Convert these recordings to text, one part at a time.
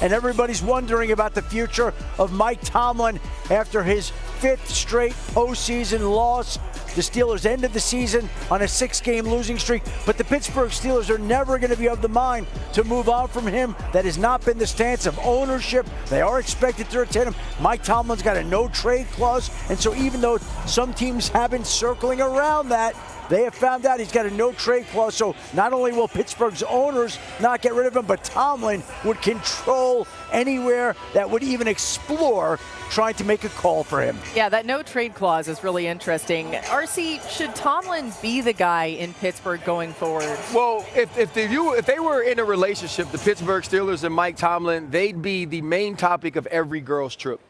and everybody's wondering about the future of Mike Tomlin after his 5th straight postseason loss. The Steelers ended the season on a 6-game losing streak, but the Pittsburgh Steelers are never going to be of the mind to move on from him. That has not been the stance of ownership. They are expected to retain him. Mike Tomlin's got a no-trade clause, and so even though some teams have been circling around that, they have found out he's got a no-trade clause, so not only will Pittsburgh's owners not get rid of him, but Tomlin would control anywhere that would even explore trying to make a call for him. Yeah, that no-trade clause is really interesting. RC, should Tomlin be the guy in Pittsburgh going forward? Well, if they were in a relationship, the Pittsburgh Steelers and Mike Tomlin, they'd be the main topic of every girl's trip.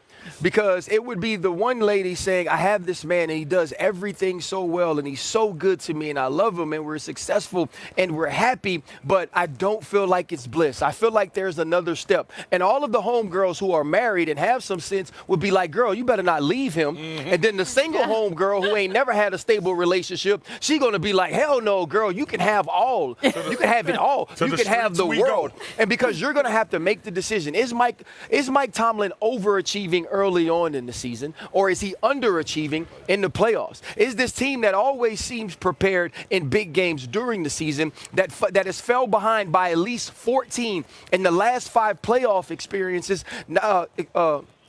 Because it would be the one lady saying, I have this man and he does everything so well and he's so good to me and I love him and we're successful and we're happy, but I don't feel like it's bliss. I feel like there's another step. And all of the homegirls who are married and have some sense would be like, girl, you better not leave him. And then the single homegirl who ain't never had a stable relationship, she going to be like, hell no, girl, you can have all. You can have it all. You can have the world. And because you're going to have to make the decision, is Mike Tomlin overachieving early on in the season, or is he underachieving in the playoffs? Is this team that always seems prepared in big games during the season that has fell behind by at least 14 in the last 5 playoff experiences,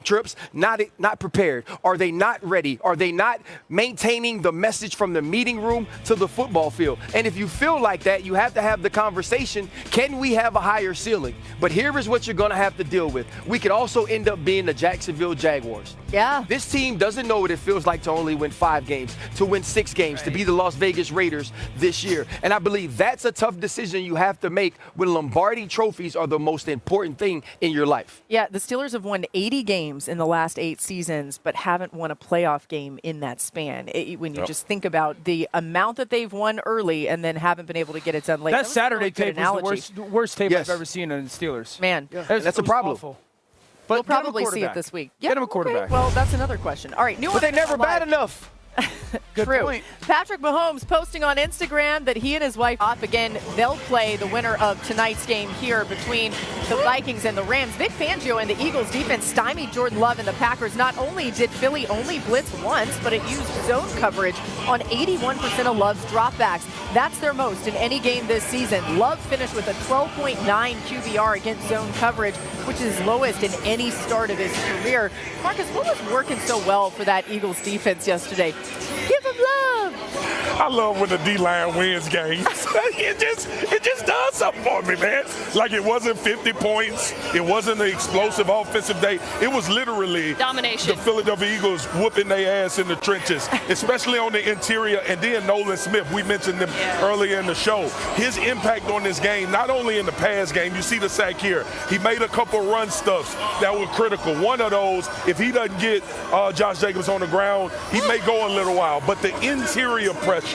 trips, not prepared? Are they not ready? Are they not maintaining the message from the meeting room to the football field? And if you feel like that, you have to have the conversation, can we have a higher ceiling? But here is what you're going to have to deal with. We could also end up being the Jacksonville Jaguars. Yeah. This team doesn't know what it feels like to only win 5 games, to win 6 games, to be the Las Vegas Raiders this year. And I believe that's a tough decision you have to make when Lombardi trophies are the most important thing in your life. Yeah, the Steelers have won 80 games in the last 8 seasons, but haven't won a playoff game in that span. When you just think about the amount that they've won early and then haven't been able to get it done late. That Saturday tape was the worst tape Yes. I've ever seen in the Steelers. Man, that's a problem. Awful. But we'll But get him a probably see it quarterback. this week. Get him a quarterback. Okay. Well, that's another question. All right, new But they never bad enough. Good True. point. Patrick Mahomes posting on Instagram that he and his wife off again. They'll play the winner of tonight's game here between the Vikings and the Rams. Vic Fangio and the Eagles defense stymied Jordan Love and the Packers. Not only did Philly only blitz once, but it used zone coverage on 81% of Love's dropbacks. That's their most in any game this season. Love finished with a 12.9 QBR against zone coverage, which is lowest in any start of his career. Marcus, what was working so well for that Eagles defense yesterday? Give him love. I love when the D-line wins games. it just does something for me, man. Like, it wasn't 50 points. It wasn't an explosive offensive day. It was literally domination. The Philadelphia Eagles whooping their ass in the trenches, especially on the interior. And then Nolan Smith, we mentioned him earlier in the show. His impact on this game, not only in the pass game, you see the sack here. He made a couple run stuffs that were critical. One of those, if he doesn't get Josh Jacobs on the ground, he may go a little while. But the interior pressure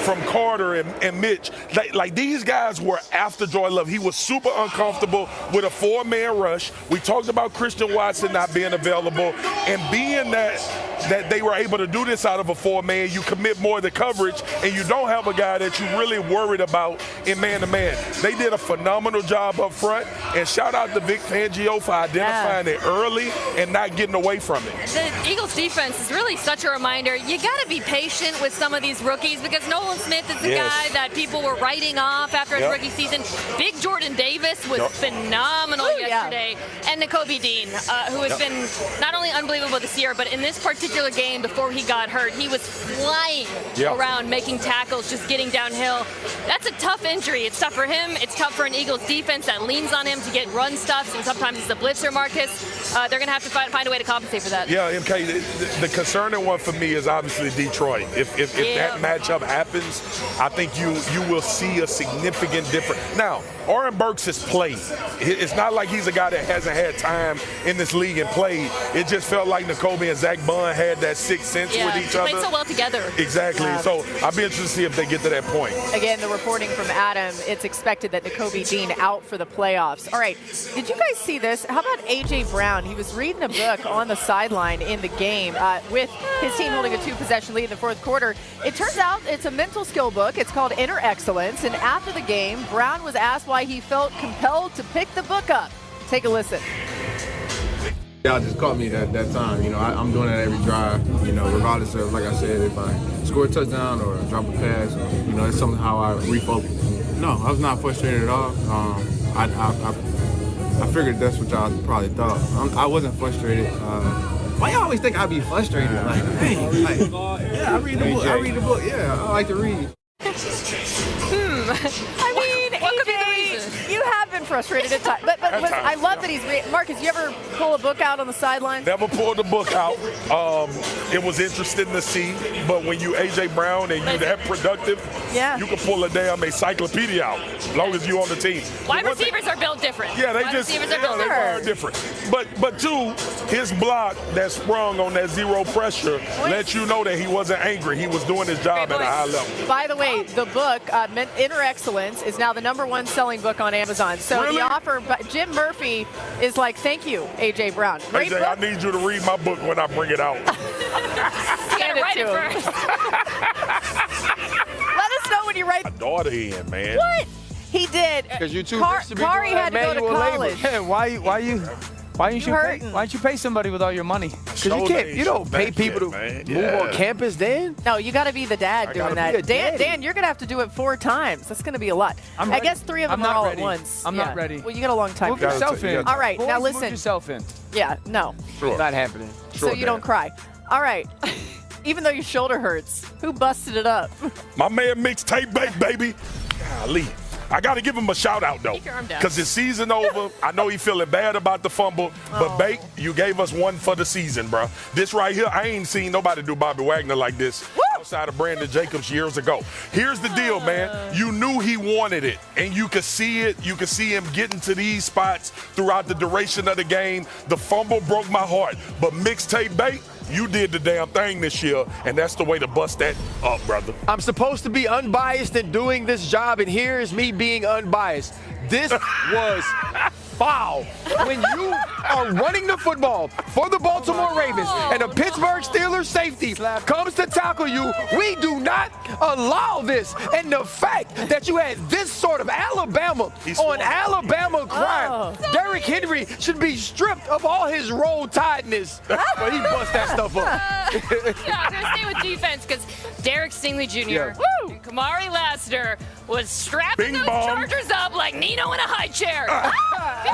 from Carter and Mitch, like these guys were after Jordan Love. He was super uncomfortable with a 4-man rush. We talked about Christian Watson not being available, and being that they were able to do this out of a 4-man, you commit more to coverage, and you don't have a guy that you really worried about in man-to-man. They did a phenomenal job up front, and shout out to Vic Fangio for identifying it early and not getting away from it. The Eagles defense is really such a reminder. You got to be patient with some of these rookies because Nolan Smith is the guy that people were writing off after his rookie season. Big Jordan Davis was phenomenal yesterday. And Nakobe Dean, who has been not only unbelievable this year, but in this particular game before he got hurt, he was flying around, making tackles, just getting downhill. That's a tough injury. It's tough for him. It's tough for an Eagles defense that leans on him to get run stuffs, and sometimes it's a blitzer, Marcus. They're going to have to find a way to compensate for that. Yeah, MK, the concerning one for me is obviously Detroit. If that matchup happens, I think you will see a significant difference. Now, Oren Burks has played. It's not like he's a guy that hasn't had time in this league and played. It just felt like Nakobe and Zach Bond had that sixth sense with each other. They played so well together. Exactly. So I'll be interested to see if they get to that point. Again, the reporting from Adam, it's expected that Nakobe Dean out for the playoffs. All right, did you guys see this? How about A.J. Brown? He was reading a book on the sideline in the game with his team holding a 2-possession lead in the fourth quarter. It turns out it's a mental skill book. It's called Inner Excellence. And after the game, Brown was asked why he felt compelled to pick the book up. Take a listen. Y'all just caught me at that time. You know, I'm doing it every drive, you know, regardless of, like I said, if I score a touchdown or drop a pass, or, you know, it's something how I refocus. No, I was not frustrated at all. I figured that's what y'all probably thought. I wasn't frustrated. Why y'all always think I'd be frustrated? Like, hey, like, yeah, I read the book. I read the book. Yeah, I like to read. I mean, AJ, you have been frustrated at times. But listen, I love that he's Marcus, you ever pull a book out on the sideline? Never pulled the book out. It was interesting to see, but when you A.J. Brown and you that productive, you can pull a damn encyclopedia out as long as you on the team. Wide receivers are built different. Yeah, they Wide just receivers are built are different. But two, his block that sprung on that zero pressure let you know that he wasn't angry. He was doing his job at a high level. By the way, the book, Inner Excellence, is now the #1 selling book on Amazon. So Really? the offer, Jim Murphy is like, thank you, A.J. Brown. Great AJ, book. I need you to read my book when I bring it out. Hand it Write to it him. first. Let us know when you write. My daughter in, man. What? He did. Because you too rich to be Kari doing had to go to manual labor. college. Yeah, why don't you pay somebody with all your money? Because you don't pay people to move on campus, Dan. No, you got to be the dad I doing gotta be that. a daddy. Dan, you're going to have to do it 4 times. That's going to be a lot. I guess 3 of them I'm are not all ready. at once. I'm not ready. Well, you got a long time. Move for that. yourself in. All right, now Boys, listen. Move yourself in. Yeah, no. Sure. Not happening. So you don't cry. All right. Even though your shoulder hurts, who busted it up? My man Mixtape Bake, baby. Golly. I got to give him a shout out, though, Keep your arm down. because the season over. I know he feeling bad about the fumble, but Bake, you gave us one for the season, bro. This right here, I ain't seen nobody do Bobby Wagner like this outside of Brandon Jacobs years ago. Here's the deal, man. You knew he wanted it, and you could see it. You could see him getting to these spots throughout the duration of the game. The fumble broke my heart, but Mixtape Bake, you did the damn thing this year, and that's the way to bust that up, brother. I'm supposed to be unbiased in doing this job, and here is me being unbiased. This was foul. When you are running the football for the Baltimore Ravens and a Pittsburgh Steelers safety comes to tackle you, we do not allow this. And the fact that you had this sort of Alabama on Alabama crime, Derrick Henry should be stripped of all his roll tiredness. But he bust that stuff up. Yeah, I'm going to stay with defense because Derek Stingley Jr. and Kamari Lassiter was strapping those Chargers up like Nino in a high chair.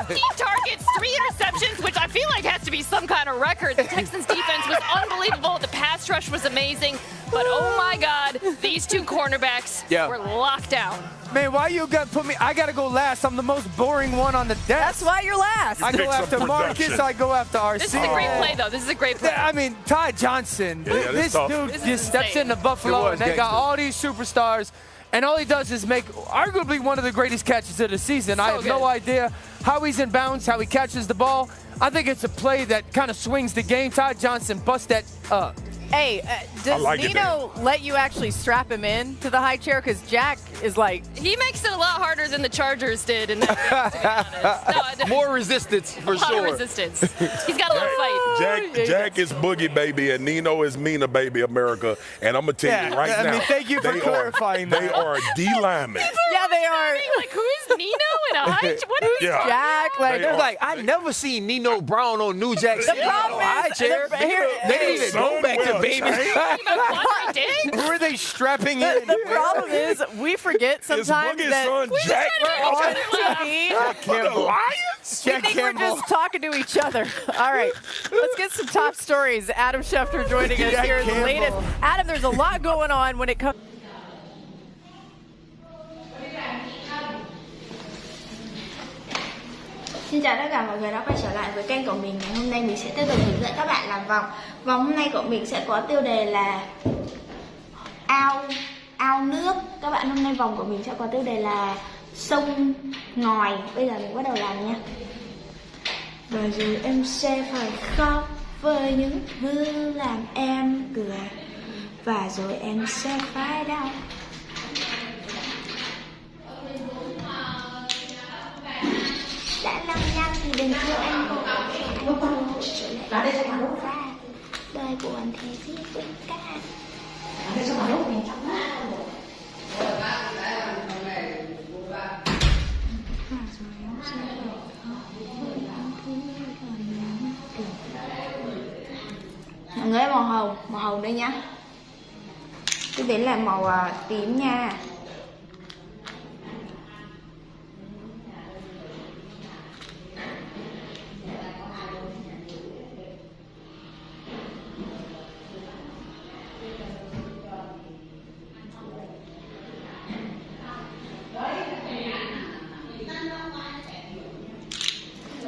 15 targets, 3 interceptions, which I feel like has to be some kind of record. The Texans' defense was unbelievable. The pass rush was amazing. But, oh, my God, these 2 cornerbacks were locked down. Man, why you got to put me? I got to go last. I'm the most boring one on the desk. That's why you're last. I go Pick some after Marcus. production. I go after RC. This is a great play, though. This is a great play. I mean, Ty Johnson. Yeah, This tough. dude This is just steps insane. into Buffalo, It was and they got gangster. all these superstars, and all he does is make arguably one of the greatest catches of the season. I have no good. idea how he's in bounds, how he catches the ball. I think it's a play that kind of swings the game. Ty Johnson bust that up. Hey, does like it, Nino let you actually strap him in to the high chair? Because Jack is like, He makes it a lot harder than the Chargers did in that game, to be honest. No, More resistance, for a lot sure. of resistance. He's got a little fight. Jack is Boogie Baby, and Nino is Mina Baby America. And I'm going to tell you right I now. mean, thank you for clarifying They that. are D linemen. yeah, they are. Like, who is Nino in a high? What is Yeah. Jack, like, They They're are. like, I never seen Nino Brown on New Jack City. problem high is- chair. the- here- They didn't even go back to baby. Quandary Diggs? Who are they strapping in? the problem is we forget It's sometimes Boogie's that son, Jack. we're on TV. For the Lions? We think we're just talking to each other. All right, let's get some top stories. Adam Schefter joining us here. The latest. Adam, there's a lot going on when it comes. Xin chào tất cả mọi người đã quay trở lại với kênh của mình. Ngày hôm nay mình sẽ tiếp tục hướng dẫn các bạn làm vòng. Vòng hôm nay của mình sẽ có tiêu đề là ao nước. Các bạn, hôm nay vòng của mình sẽ có tiêu đề là sông ngòi. Bây giờ mình bắt đầu làm nha. Và rồi em sẽ phải khóc với những thứ làm em cười. Và rồi em sẽ phải đau. Đã lăng nhăng thì đừng yêu anh vội. Anh vội trở lại sống ra. Đời buồn thì viết tình ca. Và rồi em sẽ phải khóc với Người màu hồng đây nhá. Tiếp đến là màu tím nha.